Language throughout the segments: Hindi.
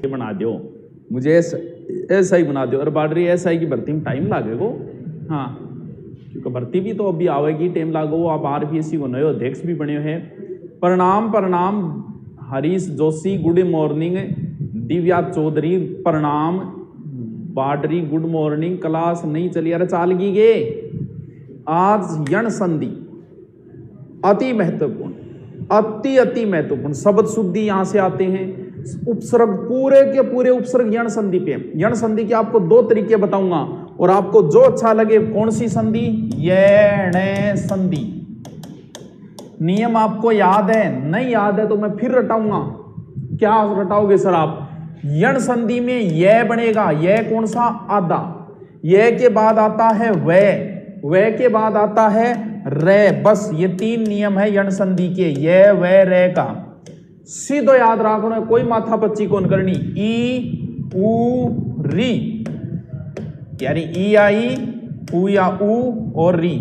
बना दो, मुझे ऐसा ही बना दो। और बाडरी SI की भर्ती में टाइम लागेगा, हाँ, क्योंकि भर्ती भी तो अभी आवेगी, टाइम लागो। आप RPSC को नए अध्यक्ष भी बने हैं। प्रणाम प्रणाम हरीश जोशी, गुड मॉर्निंग। दिव्या चौधरी प्रणाम। बाडरी गुड मॉर्निंग। क्लास नहीं चली, अरे चालगी गे। आज यण संधि अति महत्वपूर्ण, अति महत्वपूर्ण शब्द शुद्धि यहां से आते हैं। उपसर्ग पूरे के पूरे उपसर्ग यण संधि पे। यण संधि के आपको दो तरीके बताऊंगा और आपको जो अच्छा लगे। कौन सी संधि? यण संधि। नियम आपको याद है? नहीं याद है तो मैं फिर रटाऊंगा। क्या रटाओगे सर आप? यण संधि में यह बनेगा, यह कौन सा? आधा। यह के बाद आता है वह के बाद आता है रे। बस ये तीन नियम है यण संधि के, यह वह रे का। सीधो याद रखना, कोई माथा पच्ची कौन करनी। ई उ री, यानी ई आई उ या उ और री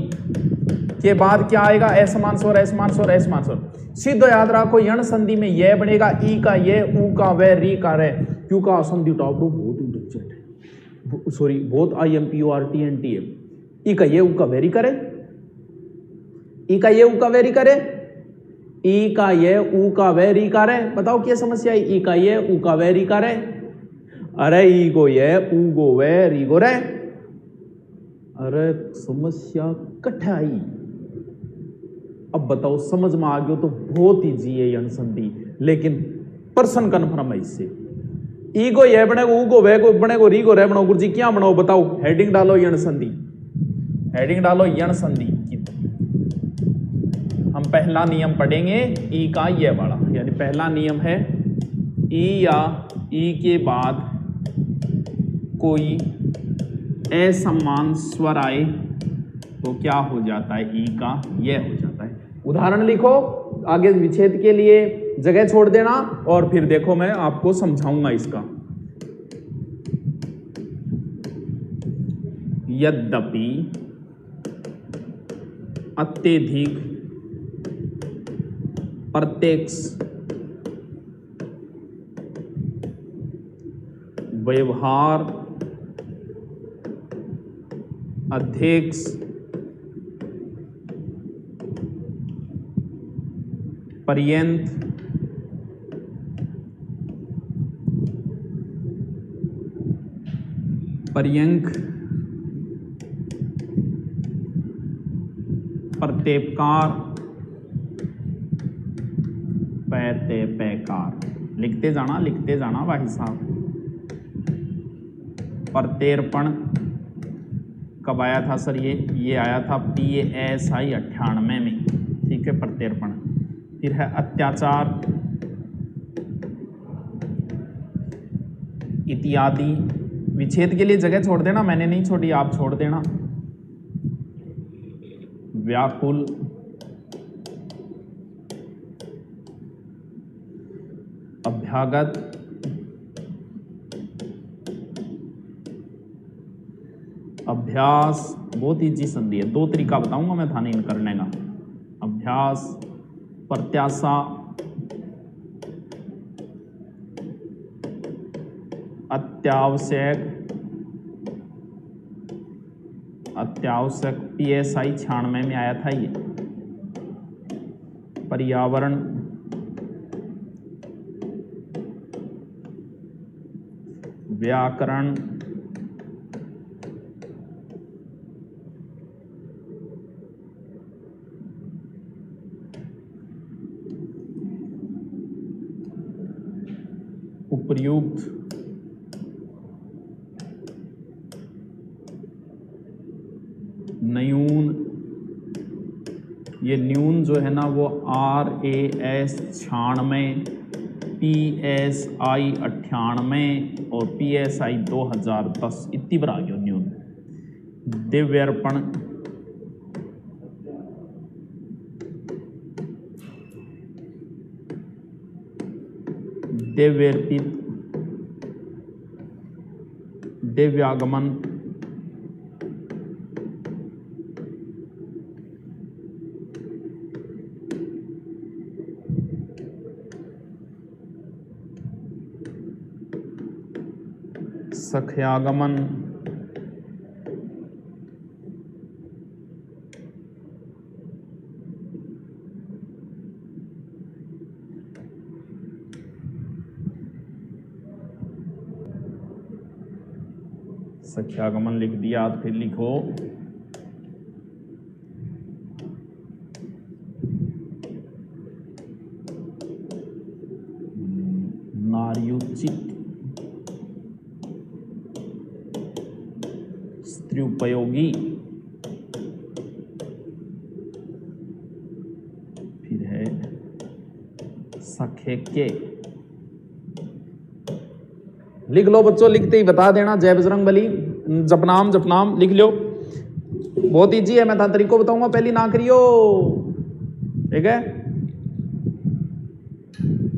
के बाद क्या आएगा? असमान स्वर, असमान स्वर, असमान स्वर। सीधो याद रखो, यण संधि में यह बनेगा, ई का यह, उ का वह, री का रे। क्यों का संधि टॉपरो बहुत इंटेलिजेंट है, सॉरी बहुत IMPORTNT है। ई का ये, उ का वेरी करे, ई का ये, उ का वेरी करे, ई का ये, उ का वेरी करे। बताओ क्या समस्या है? ई का ये, उ का वेरी करे। अरे ई को ये, उ गो वे, री गो रे। अरे समस्या कठाई। अब बताओ समझ में आ गया तो बहुत ईजी है यण संधि, लेकिन पर्सन कन्फर्म है इससे। ई को ये बनेगो, उ को वे को बनेगो, री को रे बनाओ। गुरुजी क्या बनाओ बताओ? हेडिंग डालो यण संधि, हेडिंग डालो यण संधि। हम पहला नियम पढ़ेंगे ई का ये वाला, यानी पहला नियम है ई या ई के बाद कोई असमान स्वर आए तो क्या हो जाता है? ई का ये हो जाता है। उदाहरण लिखो, आगे विच्छेद के लिए जगह छोड़ देना और फिर देखो मैं आपको समझाऊंगा इसका। यद्यपि अत्यधिक प्रत्यक्ष व्यवहार अध्यक्ष पर्यंत पर्यंक प्रत्येपकार पैकार। लिखते जाना भाई साहब। प्रत्यर्पण कब आया था सर? ये आया था PSI 98 में, ठीक है, प्रत्यर्पण। फिर है अत्याचार इत्यादि। विच्छेद के लिए जगह छोड़ देना, मैंने नहीं छोड़ी, आप छोड़ देना। व्याकुल अभ्यागत अभ्यास, बहुत ईजी संधि है, दो तरीका बताऊंगा मैं थाने इन करने का। अभ्यास प्रत्याशा अत्यावश्यक PSI 96 में आया था ये। पर्यावरण व्याकरण उपयुक्त न्यून, ये न्यून जो है ना वो RAS 96, PSI 98 और PSI 2010 इतनी बार आ गया न्यून। दिव्यर्पण दिव्यर्पित दिव्यागमन सख्यागमन सख्यागमन लिख दिया, तो फिर लिखो नार्युचित स्त्रुपयोगी, फिर है सखेके। लिख लो बच्चों, लिखते ही बता देना। जय बजरंग बली, जपनाम जपनाम लिख लो, बहुत ईजी है। मैं तरीको बताऊंगा, पहली ना करियो, ठीक है।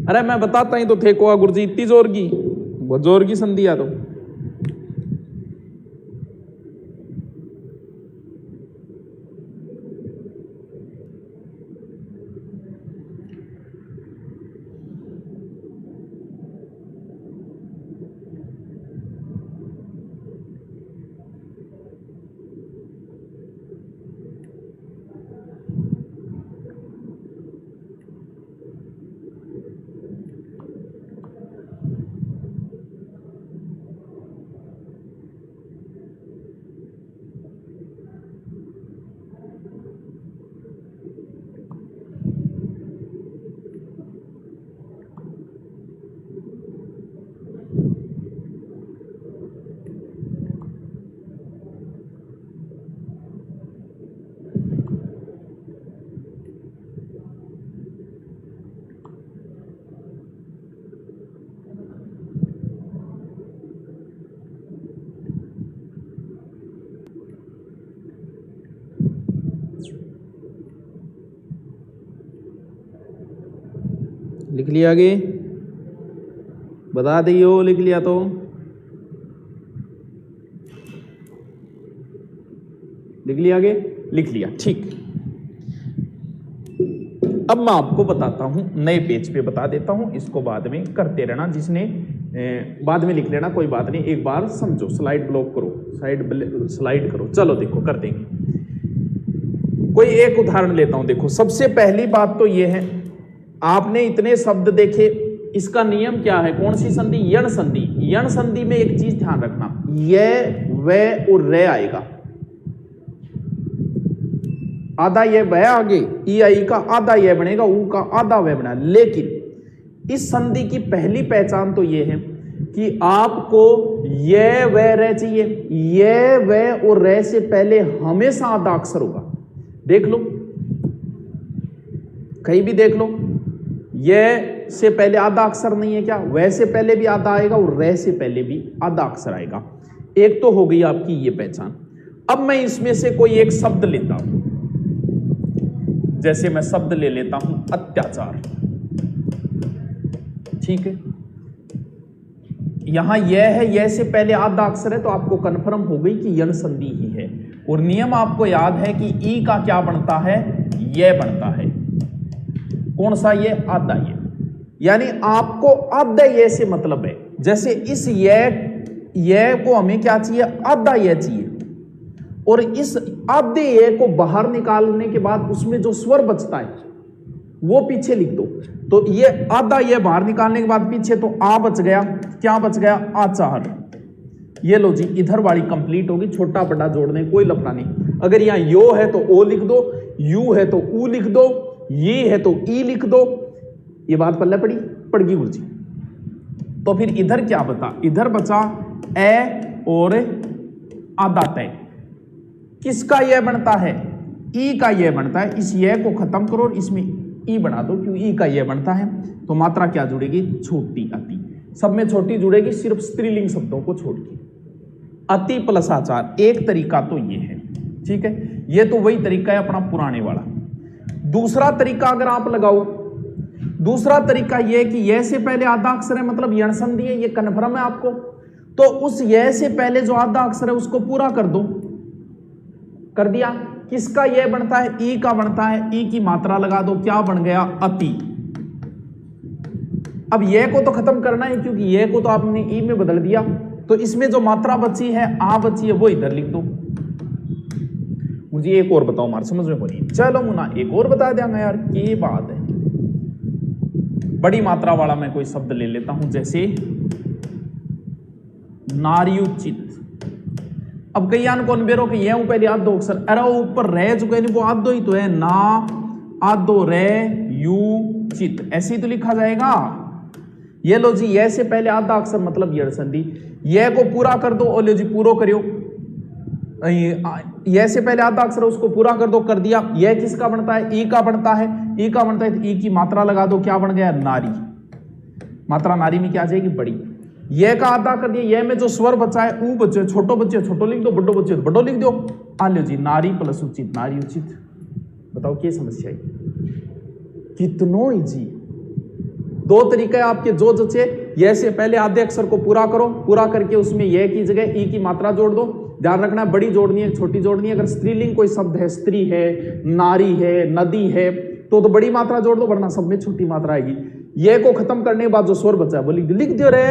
अरे मैं बताता ही तो थे को गुरुजी, इतनी जोर की, बहुत जोर की संधिया तो। लिख लिया आगे, बता दियो, लिख लिया तो लिख लिया आगे, लिख लिया, ठीक। अब मैं आपको बताता हूं, नए पेज पे बता देता हूं, इसको बाद में करते रहना, जिसने बाद में लिख लेना, कोई बात नहीं। एक बार समझो, स्लाइड ब्लॉक करो, स्लाइड करो। चलो देखो कर देंगे। कोई एक उदाहरण लेता हूं, देखो सबसे पहली बात तो ये है, आपने इतने शब्द देखे, इसका नियम क्या है, कौन सी संधि, यण संधि। यण संधि में एक चीज ध्यान रखना, ये वे और रे आएगा, आधा ये वे आगे, ई आई का आधा ये बनेगा, ऊ का आधा वे बना। लेकिन इस संधि की पहली पहचान तो ये है कि आपको ये वे रे चाहिए, ये वे और रे से पहले हमेशा आधा अक्षर होगा। देख लो, कहीं भी देख लो, ये से पहले आधा अक्षर नहीं है क्या, वैसे पहले भी आधा आएगा और रे से पहले भी आधा अक्षर आएगा। एक तो हो गई आपकी ये पहचान। अब मैं इसमें से कोई एक शब्द लेता हूं, जैसे मैं शब्द ले लेता हूं अत्याचार, ठीक है। यहां यह है, यह से पहले आधा अक्षर है, तो आपको कंफर्म हो गई कि यण संधि ही है। और नियम आपको याद है कि ई का क्या बनता है, यह बनता है। कौन सा ये, आधा ये, यानी आपको आधा ये से मतलब है। जैसे इस ये को हमें क्या चाहिए, आधा ये चाहिए, और इस आधे ये को बाहर निकालने के बाद उसमें जो स्वर बचता है वो पीछे लिख दो। तो ये आधा ये बाहर निकालने के बाद पीछे तो आ बच गया, क्या बच गया, आचार। ये लो जी, इधर वाली कंप्लीट होगी, छोटा बड़ा जोड़ने कोई लफड़ा नहीं। अगर यहां यो है तो ओ लिख दो, यू है तो ऊ लिख दो, ये है तो ई लिख दो। ये बात पल्ले पड़ गई गुरुजी। तो फिर इधर क्या बता, इधर बचा ए और आधा तय। किसका यह बनता है, ई का यह बनता है। इस ये को खत्म करो और इसमें ई बना दो, क्यों ई का यह बनता है। तो मात्रा क्या जुड़ेगी, छोटी अति। सब में छोटी जुड़ेगी, सिर्फ स्त्रीलिंग शब्दों को छोड़ के। अति प्लस आचार, एक तरीका तो ये है, ठीक है। ये तो वही तरीका है अपना पुराने वाला। दूसरा तरीका अगर आप लगाओ, दूसरा तरीका यह कि यह से पहले आधा अक्षर है, मतलब यण संधि है, ये कन्फर्म है आपको। तो उस यह से पहले जो आधा अक्षर है उसको पूरा कर दो, कर दिया। किसका यह बनता है, ई का बनता है। ई की मात्रा लगा दो, क्या बन गया, अति। अब यह को तो खत्म करना है, क्योंकि यह को तो आपने ई में बदल दिया, तो इसमें जो मात्रा बची है आ बची है वो इधर लिख दो। मुझे एक और बताओ, हमारे समझ में नहीं। चलो मुन्ना एक और बता देंगे यार, ये बात है। बड़ी मात्रा वाला मैं कोई शब्द ले लेता हूं, जैसे नार्युचित। अब कई आन कौन बेरो कि ये पहले आधो अक्षर, अरे ऊपर रह चुके नहीं, वो आधो ही तो है ना, आधो रे यू चित, ऐसे ही तो लिखा जाएगा। ये लो जी, ये से पहले आधा अक्षर मतलब यड़ संधि, ये को पूरा कर दो, और लो जी पूरो करियो। ये से पहले आधा अक्षर उसको पूरा कर दो, कर दिया। ये किसका बनता है? ई का बनता है। ई का बनता है तो ई की मात्रा लगा दो, क्या बन गया? नारी। मात्रा नारी में क्या आ जाएगी? बड़ी। ये का आधा कर दिया, ये में जो स्वर बचा है ऊ बचे, छोटो बच्चे छोटो लिख दो, बड़ो बच्चे बड़ो लिख दो। आ लो जी, नारी प्लस उचित, नारी उचित। बताओ क्या समस्या है? कितनो इजी। दो तरीका है आपके जो जचे। ये से पहले आधे अक्षर को पूरा करो, पूरा करके उसमें ये की जगह ई की मात्रा जोड़ दो। ध्यान रखना, बड़ी जोड़नी है छोटी जोड़नी है। अगर स्त्रीलिंग कोई शब्द है, स्त्री है, नारी है, नदी है, तो बड़ी मात्रा जोड़ दो, वरना सब में छोटी मात्रा आएगी। ये को खत्म करने के बाद जो स्वर बचा है वो लिख दियो रे।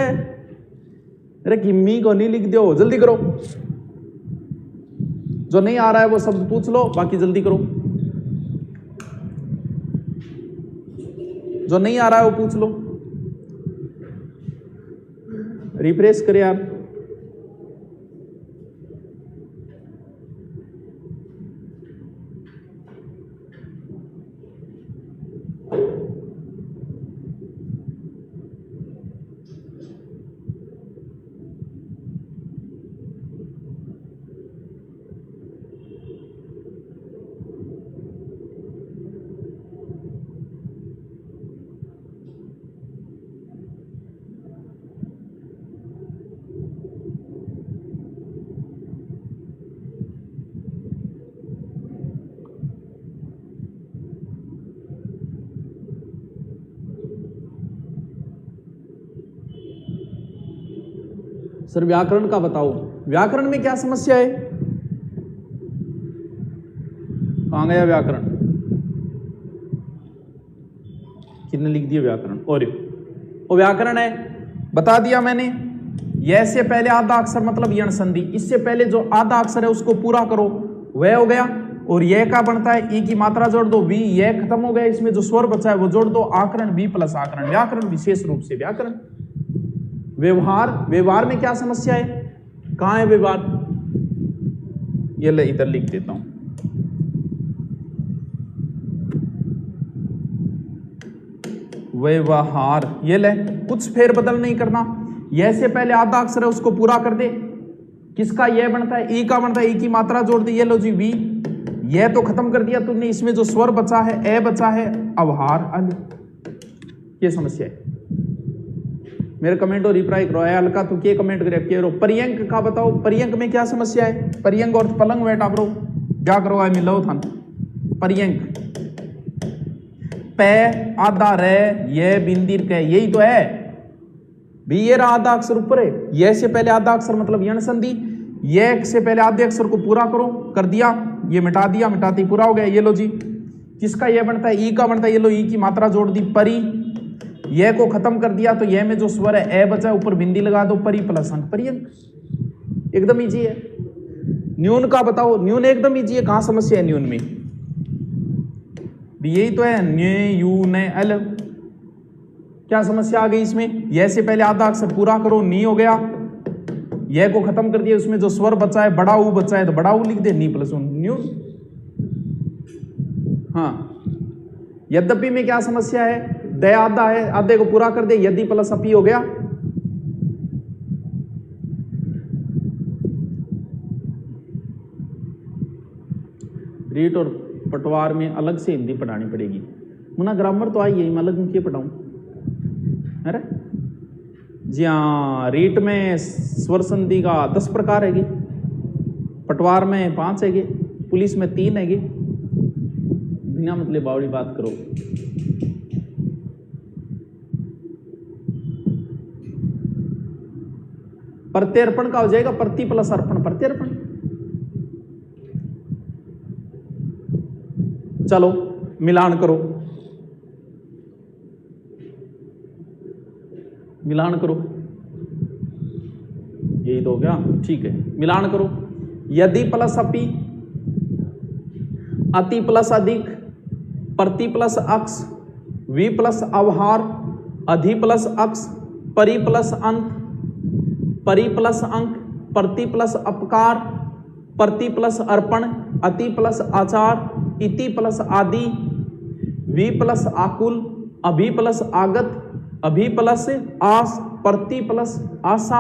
अरे किम्मी को नहीं लिख दो, जल्दी करो। जो नहीं आ रहा है वो शब्द पूछ लो, बाकी जल्दी करो। जो नहीं आ रहा है वो पूछ लो, रिफ्रेश करे यार। सर व्याकरण का बताओ, व्याकरण में क्या समस्या है? कहां गया व्याकरण? कितने लिख दिया व्याकरण? और व्याकरण है, बता दिया मैंने। ये से पहले आधा अक्षर मतलब यण संधि, इससे पहले जो आधा अक्षर है उसको पूरा करो, वह हो गया। और यह का बनता है ई की मात्रा जोड़ दो, वी, यह खत्म हो गया। इसमें जो स्वर बचा है वो जोड़ दो, आकरण बी प्लस आकरण। व्याकरण विशेष रूप से व्याकरण। व्यवहार, व्यवहार में क्या समस्या है? कहां है व्यवहार? ये ले इधर लिख देता हूं। व्यवहार, ये ले, कुछ फेर बदल नहीं करना। यह से पहले आधा अक्षर है उसको पूरा कर दे। किसका? यह बनता है, ई का बनता है, ई की मात्रा जोड़ दी। ये लो जी वी, यह तो खत्म कर दिया तुमने। इसमें जो स्वर बचा है, ए बचा है, अवहार अल। ये समस्या है। मेरे कमेंट और रिप्लाई करो। हल्का तू के कमेंट करे। पर्यंक का बताओ, पर्यंक में क्या समस्या है? पर्यंक और पलंग बैठा करो, क्या करो? आए मिलो था पर्यंक। पे आधा रे, ये बिंदीर के, यही तो है भी। ये रहा आधा अक्षर ऊपर है, ये से पहले आधा अक्षर मतलब यण संधि। ये से पहले आधे अक्षर को पूरा करो, कर दिया। ये मिटा दिया, मिटाते पूरा हो गया। ये लो जी, किसका ये बनता है? ई का बनता है। ये लो, ई की मात्रा जोड़ दी, परी। यह को खत्म कर दिया तो यह में जो स्वर है ए बचा, ऊपर बिंदी लगा दो, परी प्लस अंक, पर्यंक। एकदम इजी है। न्यून का बताओ, न्यून एकदम इजी है। कहां समस्या है न्यून में? यही तो है, न्य यू न अल। क्या समस्या आ गई इसमें? यह से पहले आधा अक्षर पूरा करो, नी हो गया। यह को खत्म कर दिया, उसमें जो स्वर बचा है बड़ा ऊ बचा है तो बड़ा ऊ लिख दे, नी प्लस न्यून। हाँ, यद्यपि में क्या समस्या है? दे आधा है, आधे को पूरा कर दे, यदि प्लस अपी हो गया। रीट और पटवार में अलग से हिंदी पढ़ानी पड़ेगी। मुना ग्रामर तो आई है, मैं अलग मुझे पढ़ाऊं? अरे जी हाँ, रीट में स्वर संधि का 10 प्रकार है, पटवार में 5 है, पुलिस में 3 है। बिना मतलब बावड़ी बात करो। प्रत्यर्पण का हो जाएगा, प्रति प्लस अर्पण, प्रत्यर्पण। चलो मिलान करो, मिलान करो। यही तो हो गया, ठीक है। मिलान करो, यदि प्लस अपि, अति प्लस अधिक, प्रति प्लस अक्ष, वि प्लस अवहार, अधि प्लस अक्ष, परि प्लस अंक, परि प्लस अंक, प्रति प्लस अपकार, प्रति प्लस अर्पण, अति प्लस आचार, इति प्लस आदि, वि प्लस आकुल, अभि प्लस आगत, अभि प्लस आस, प्रति प्लस आशा,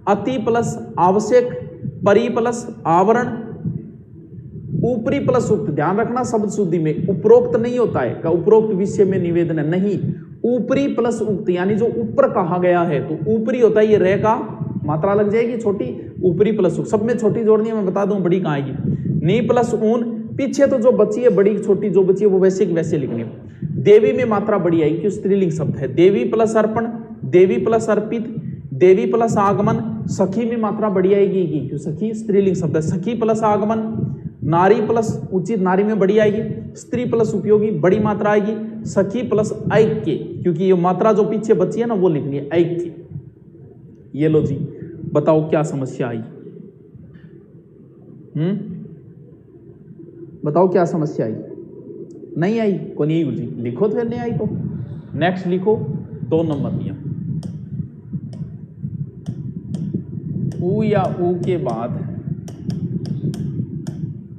अति प्लस आवश्यक, परि प्लस आवरण, ऊपरी प्लस उक्त। ध्यान रखना शब्द शुद्धि में उपरोक्त नहीं होता है, का उपरोक्त विषय में निवेदन है, नहीं, ऊपरी प्लस उक्त, यानी जो ऊपर कहा गया है तो ऊपरी होता है, ये रे का मात्रा लग जाएगी छोटी, ऊपरी प्लस उक्त। सब में छोटी जोड़नी है, मैं बता दूं बड़ी कहाँ आएगी, नी प्लस ऊन, पीछे तो जो बची है बड़ी छोटी जो बची है वो वैसे की वैसे लिखनी है। देवी में मात्रा बड़ी आएगी क्यों, स्त्रीलिंग शब्द है। देवी प्लस अर्पण, देवी प्लस अर्पित, देवी प्लस आगमन, सखी में मात्रा बड़ी आएगी क्यों, सखी स्त्रीलिंग शब्द है। सखी प्लस आगमन, नारी प्लस उचित, नारी में बड़ी आएगी, स्त्री प्लस उपयोगी बड़ी मात्रा आएगी, सखी प्लस ऐक्य, क्योंकि ये मात्रा जो पीछे बची है ना वो लिखनी है ऐक्य। ये लो जी, बताओ क्या समस्या आई, बताओ क्या समस्या आई, नहीं आई को नहीं जी, लिखो तो फिर नहीं आई तो नेक्स्ट लिखो। 2 नंबर नियम, ऊ या ऊ के बाद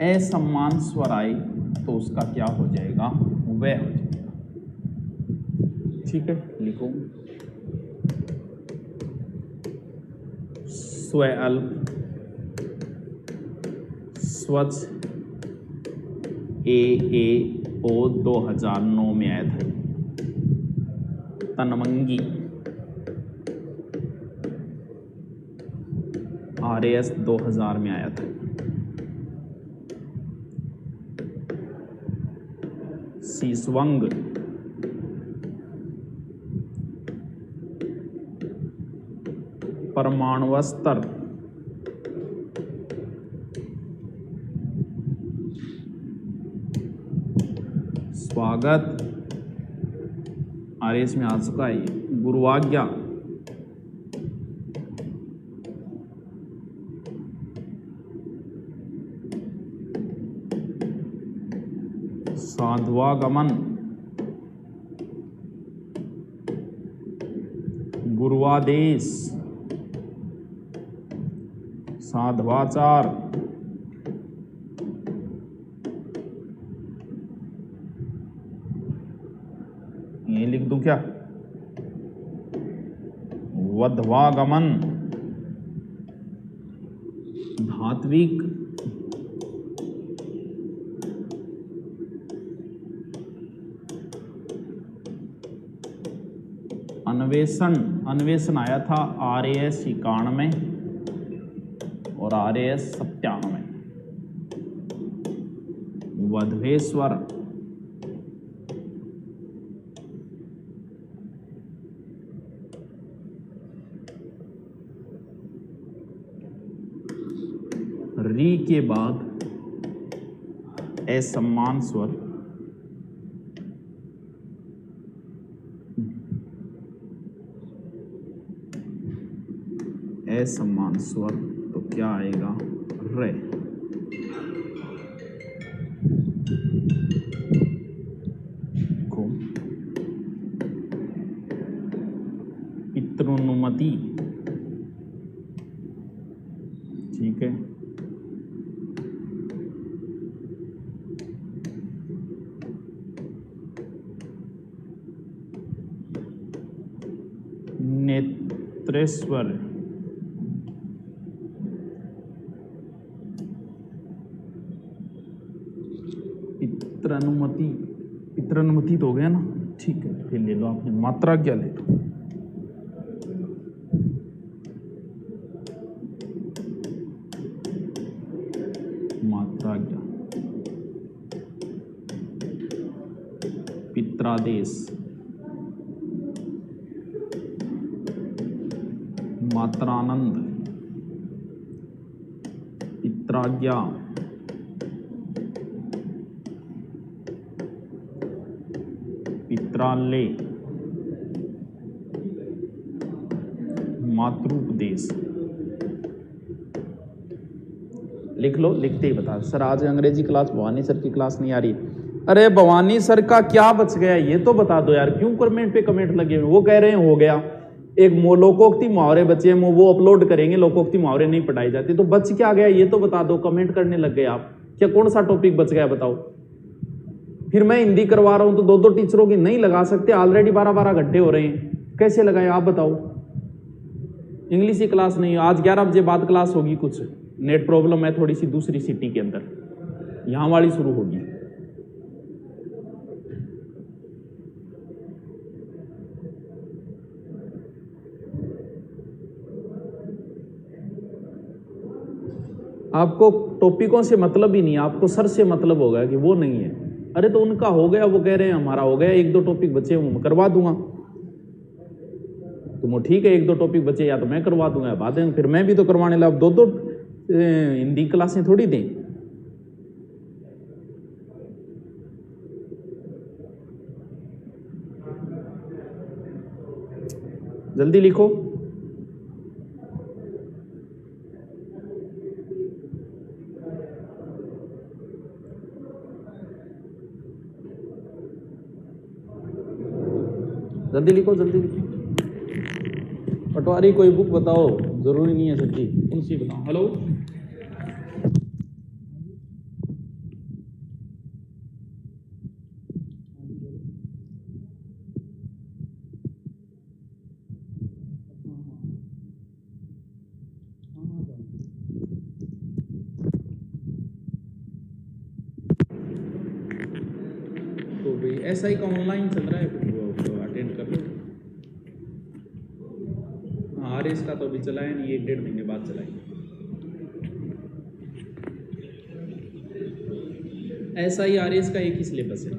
असमान स्वर आए तो उसका क्या हो जाएगा, वह हो जाएगा। ठीक है, लिखो स्व अल्प, स्वच्छ, ए ओ 2009 में आया था। तनमंगी RAS 2000 में आया था। शीशवंग परमाणुस्तर स्वागत RAS में आ चुका है। गुरुआज्ञा साध्वागमन गुरुआदेश साध्वाचार ये लिख दूं क्या, वध्वागमन धात्विक अन्वेषण, अन्वेषण आया था RAS 91 और RAS 97। वध्वेश्वर री के बाद असमान स्वर असमान स्वर तो क्या आएगा, रे। को पितृनुमति, ठीक है, नेत्रेश्वर पितृनुमति, पितृनुमति तो हो गया ना, ठीक है, फिर ले लो आपने मात्रा क्या ले लो, मात्रा क्या, पित्रादेश मात्रानंद पित्राज्ञा पित्रालय मातृपदेश लिख लो, लिखते ही बता। सर आज अंग्रेजी क्लास, भवानी सर की क्लास नहीं आ रही। अरे भवानी सर का क्या बच गया ये तो बता दो यार, क्यों कमेंट पे कमेंट लगे हुए। वो कह रहे हैं हो गया, एक लोकोक्ति मुहावरे बचे हैं, वो अपलोड करेंगे, लोकोक्ति मुहावरे नहीं पढ़ाई जाती। तो बच क्या गया ये तो बता दो, कमेंट करने लग गए आप। क्या कौन सा टॉपिक बच गया बताओ। फिर मैं हिंदी करवा रहा हूं तो 2-2 टीचरों की नहीं लगा सकते, ऑलरेडी 12-12 घंटे हो रहे हैं, कैसे लगाए आप बताओ। इंग्लिश की क्लास नहीं, आज 11 बजे बाद क्लास होगी। कुछ नेट प्रॉब्लम है थोड़ी सी दूसरी सिटी के अंदर, यहां वाली शुरू होगी। आपको टॉपिकों से मतलब ही नहीं, आपको सर से मतलब होगा कि वो नहीं है। अरे तो उनका हो गया, वो कह रहे हैं हमारा हो गया, 1-2 टॉपिक बचे मैं करवा दूंगा। तो वो ठीक है, 1-2 टॉपिक बचे या तो मैं करवा दूंगा, बाद में फिर मैं भी तो करवाने लगा। 2-2 हिंदी क्लासें थोड़ी दें। जल्दी लिखो। जल्दी लिखो, जल्दी लिखो। पटवारी कोई बुक बताओ, जरूरी नहीं है सच्ची, कौन सी बताओ। हेलो तो भाई SI का ऑनलाइन चल रहा है, अटेंड कर लो। हाँ RS का तो अभी चलाया नहीं, 1-1.5 महीने बाद चलाएंगे। SI RS का एक ही सिलेबस है।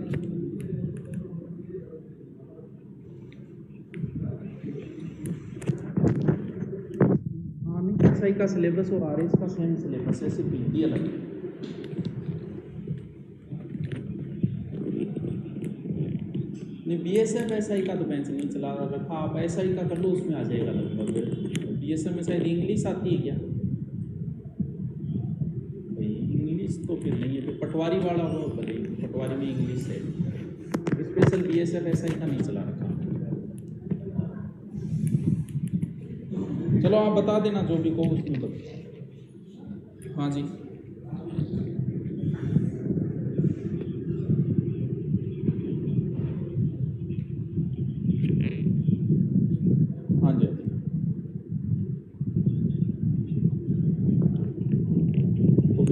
हाँ नहीं, SI का सिलेबस और RS का सेम सिलेबस है, सिर्फ हिंदी अलग है। BSF SI का तो बेंच नहीं चला रखा, आप SI का कर लो, उसमें आ जाएगा लगभग। BSF में शायद इंग्लिश आती है क्या भाई? इंग्लिश तो फिर नहीं है, फिर पटवारी वाला वो भले, पटवारी में इंग्लिश है। स्पेशल BSF SI का नहीं चला रखा। चलो आप बता देना जो भी कहो उसमें तो। हाँ जी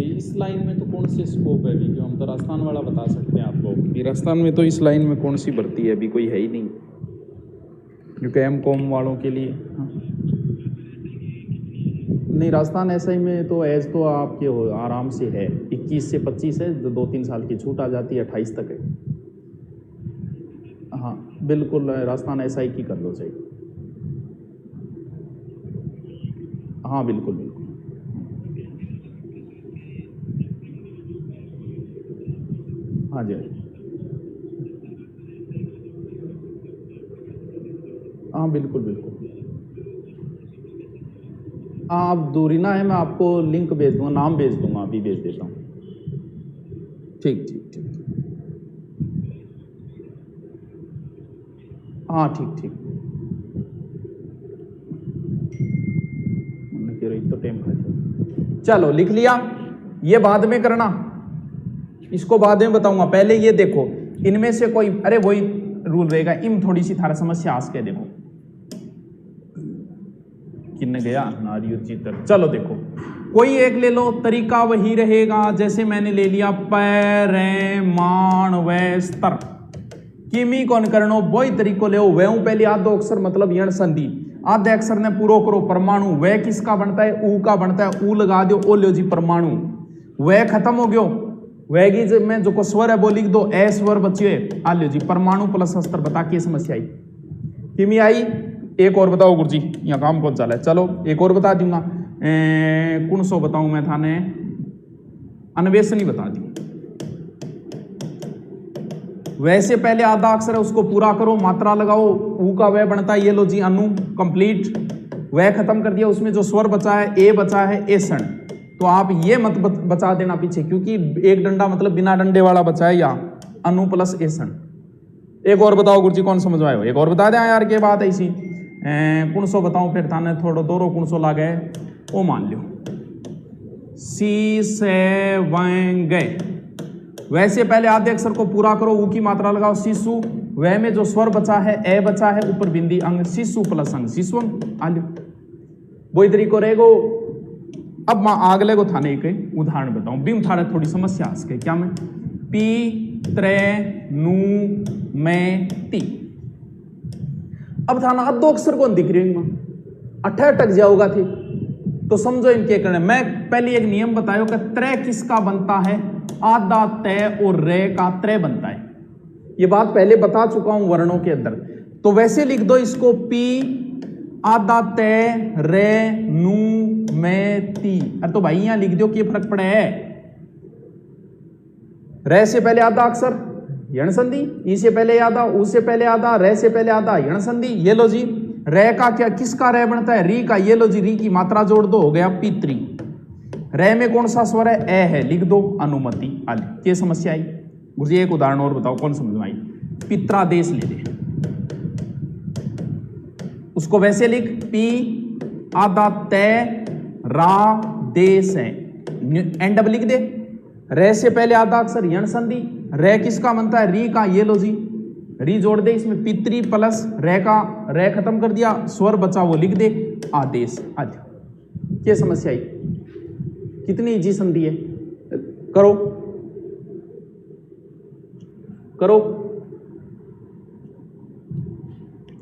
इस लाइन में तो कौन से स्कोप है अभी, जो हम तो राजस्थान वाला बता सकते हैं आपको। राजस्थान में तो इस लाइन में कौन सी भर्ती है अभी, कोई है ही नहीं, क्योंकि MCOM वालों के लिए। हाँ नहीं, राजस्थान SI में तो एज तो आपके आराम से है, 21 से 25 है, 2-3 साल की छूट आ जाती है, 28 तक है। हाँ बिल्कुल, राजस्थान SI की कर लो चाहिए। हाँ बिल्कुल बिल्कुल। हाँ जी हाँ बिल्कुल बिल्कुल। हाँ आप दूरी ना है, मैं आपको लिंक भेज दूंगा, नाम भेज दूंगा, अभी भेज देता हूँ। ठीक ठीक ठीक। हाँ ठीक ठीक। तो टाइम खा चलो लिख लिया, ये बाद में करना, इसको बाद में बताऊंगा। पहले ये देखो, इनमें से कोई, अरे वही रूल रहेगा, इम थोड़ी सी थारा समस्या आस के देखो किन्ने गया नारियो चित्र। चलो देखो, कोई एक ले लो, तरीका वही रहेगा जैसे मैंने ले लिया पैरेमान व स्तर। किमी कौन करनो वही तरीको ले, वह पहले आधो अक्षर मतलब यण संधि, आधे अक्षर ने पूरो करो परमाणु। वह किसका बनता है? ऊ का बनता है, ऊ लगा दो, ओ लो जी परमाणु। वह खत्म हो गयो, वह में जो को स्वर है वो लिख दो, ए स्वर बचिए, आ लो जी परमाणु प्लस अस्तर। बता के समस्या आई किमी आई? एक और बताओ गुरुजी, यहाँ काम कौन चला है। चलो एक और बता दूंगा, कौन सो बताऊं मैं थाने, अन्वेषणी बता दी। वैसे पहले आधा अक्षर है उसको पूरा करो, मात्रा लगाओ, ऊ का वह बनता है, ये लो जी अनु कंप्लीट। वह खत्म कर दिया, उसमें जो स्वर बचा है ए बचा है, एसण। तो आप ये मत बचा देना पीछे, क्योंकि एक डंडा मतलब बिना डंडे वाला बचा है, या अनु प्लस एसन। एक और बताओ गुरुजी, कौन समझ आयो? एक और बता दें यार, के बात ऐसी कौन सो बताऊं फिर थाने थोड़ा दोरो कौन सो लागे, वो मान लो सी से वन गए। वैसे पहले आधे अक्षर को पूरा करो, ऊ की मात्रा लगाओ शिशु, वह में जो स्वर बचा है ए बचा है, ऊपर बिंदी अंग, शिशु प्लस अंग शिशुअंग आल्यो। वो इधर को रहेगो। अब मैं आगले को थाने के उदाहरण बताऊं, बीम थारे थोड़ी समस्या आ सके क्या मैं पी त्रे नू मैं ती। अब थाना अद्धो अक्षर कौन दिख रही हूं, अठे अटक जाओगा थी तो समझो इनके करने। मैं पहले एक नियम बतायो कि त्रे किसका बनता है, आधा तय और रे का त्रे बनता है। ये बात पहले बता चुका हूं वर्णों के अंदर। तो वैसे लिख दो इसको पी आधा तय रे नू मैं ती। अरे तो भाई यहां लिख दो कि फर्क पड़े है। रे से पहले आधा अक्षर यण संधि, ई से पहले आधा, ऊ से पहले आधा, रे से पहले आधा यण संधि। ये लो जी, रे का क्या किसका रे बनता है, री का। ये लो जी, री की मात्रा जोड़ दो, हो गया पित्री। रे में कौन सा स्वर है, ए है, लिख दो अनुमति आली। क्या समस्या आई गुरुजी? एक उदाहरण और बताओ, कौन समझ में आई? पित्रादेश ले ले, उसको वैसे लिख पी आधा तय रा देश है, एंड अब लिख दे। रे से पहले आधा अक्षर यण संधि, रे किसका बनता है, री का। ये लो जी, री जोड़ दे इसमें, पितरी प्लस रे का, रे खत्म कर दिया, स्वर बचा वो लिख दे, आदेश आदि। क्या समस्या आई? कितनी इजी संधि है, करो करो।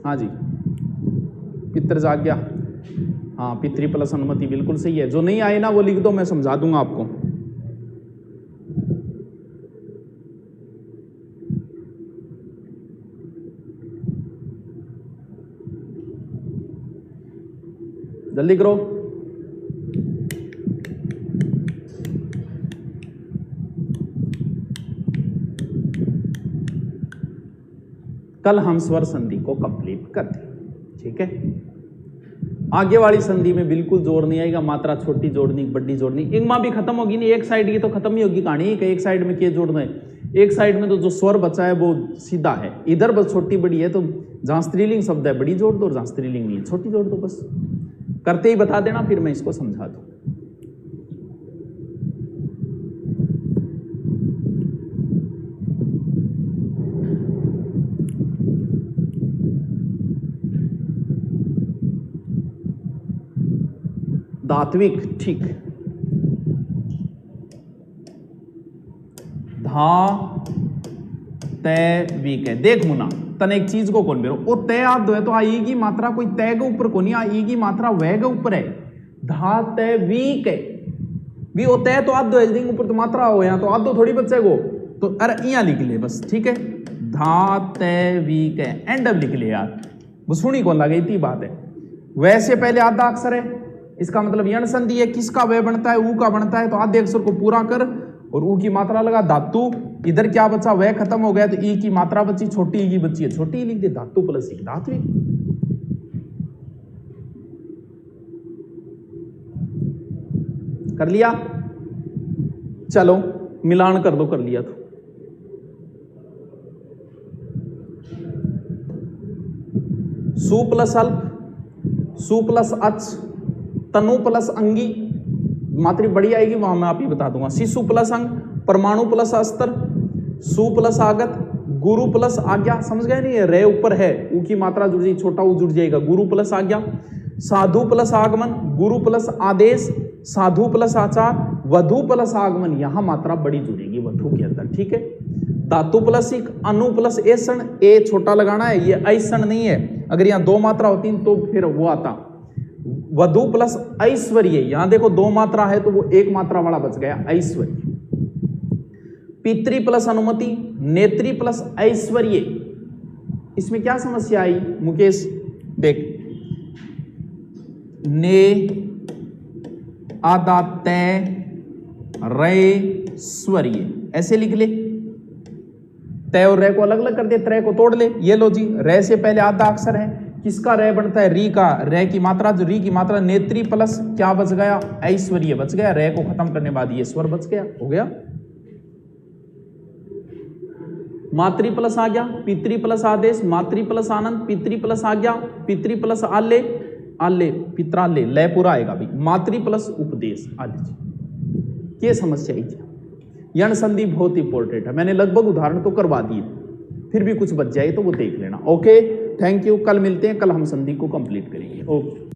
हाँ जी, पितर जाग गया। हाँ, पितरी प्लस अनुमति बिल्कुल सही है। जो नहीं आए ना वो लिख दो, मैं समझा दूंगा आपको। जल्दी करो। कल हम स्वर संधि को कंप्लीट करते हैं, ठीक है। आगे वाली संधि में बिल्कुल जोड़ नहीं आएगा, मात्रा छोटी जोड़नी बड़ी जोड़नी, इनमें भी खत्म होगी नहीं। एक साइड की तो खत्म ही होगी कहानी कि एक साइड में क्या जोड़ना है। एक साइड में तो जो स्वर बचा है वो सीधा है, इधर बस छोटी बड़ी है, तो जहां स्त्रीलिंग शब्द है बड़ी जोड़ दो, और जहां स्त्रीलिंग नहीं है छोटी जोड़ दो। बस करते ही बता देना, फिर मैं इसको समझा दूं। धात्विक, ठीक। धात्विक है। देख मुना तने एक चीज को कौन बेरो, वो तय आद दो है तो आई की मात्रा कोई तय के ऊपर को नहीं, आई की मात्रा वह के ऊपर है। धात्विक है भी वो तय तो आद दो है, ऊपर तो मात्रा हो, यहाँ तो आद दो थोड़ी बच्चे को, तो अरे यहाँ लिख ले बस, ठीक है। धात्विक है, एंड अब लिख ले यार, वो सुनी कौन लगे, इतनी बात है। वैसे पहले आधा अक्षर है, इसका मतलब यण संधि है, किसका वह बनता है, ऊ का बनता है, तो आधे अक्षर को पूरा कर और ऊ की मात्रा लगा, धातु। इधर क्या बचा, वह खत्म हो गया, तो ई की मात्रा बची, छोटी ई की बची है, छोटी लिख दे, धातु प्लस ई, धात्विक। कर लिया, चलो मिलान कर दो, कर लिया तो सु प्लस अल्प, सु प्लस अच, तनु प्लस अंगी, मात्रा बड़ी आएगी वहां मैं आप ही बता दूंगा। शिशु प्लस अंग, परमाणु प्लस अस्तर, सु प्लस आगत, गुरु प्लस आज्ञा। समझ गए नहीं, रे ऊपर है, ऊ की मात्रा जुड़ जाएगी, छोटा ऊ जुड़ जाएगा, गुरु प्लस आज्ञा। साधु प्लस आगमन, गुरु प्लस आदेश, साधु प्लस आचार, वधु प्लस आगमन, यहां मात्रा बड़ी जुड़ेगी वधु के अंदर, ठीक है। धातु प्लस इक, अनु प्लस ऐसण, ए छोटा लगाना है, ये ऐसण नहीं है। अगर यहाँ दो मात्रा होती तो फिर वो आता वधु प्लस ऐश्वर्य। यहां देखो दो मात्रा है तो वो एक मात्रा वाला बच गया, ऐश्वर्य। पितृ प्लस अनुमति, नेत्री प्लस ऐश्वर्य। इसमें क्या समस्या आई मुकेश? देख, ने आदा तय रे स्वर्य, ऐसे लिख ले। तय और रे को अलग अलग कर दे, त्रय को तोड़ ले। ये लो जी, रे से पहले आधा अक्षर है, किसका रे बनता है, री का, रे की मात्रा, जो री की मात्रा नेत्री प्लस क्या बच गया, ऐश्वर्य बच गया, रे को खत्म करने बाद ये स्वर बच गया, हो गया। मातृ प्लस आ गया, पितृ प्लस आदेश, मातृ प्लस आनंद, पितृ प्लस आज्ञा, पितृ प्लस आल्य, आल्य पित्राल्य, लय पूरा आएगा भाई, मातृ प्लस उपदेश। आदि ये समस्या ही थी। यण संधि बहुत इंपॉर्टेंट है, मैंने लगभग उदाहरण तो करवा दिए, फिर भी कुछ बच जाए तो वो देख लेना। ओके, थैंक यू, कल मिलते हैं, कल हम संधि को कंप्लीट करेंगे। ओके।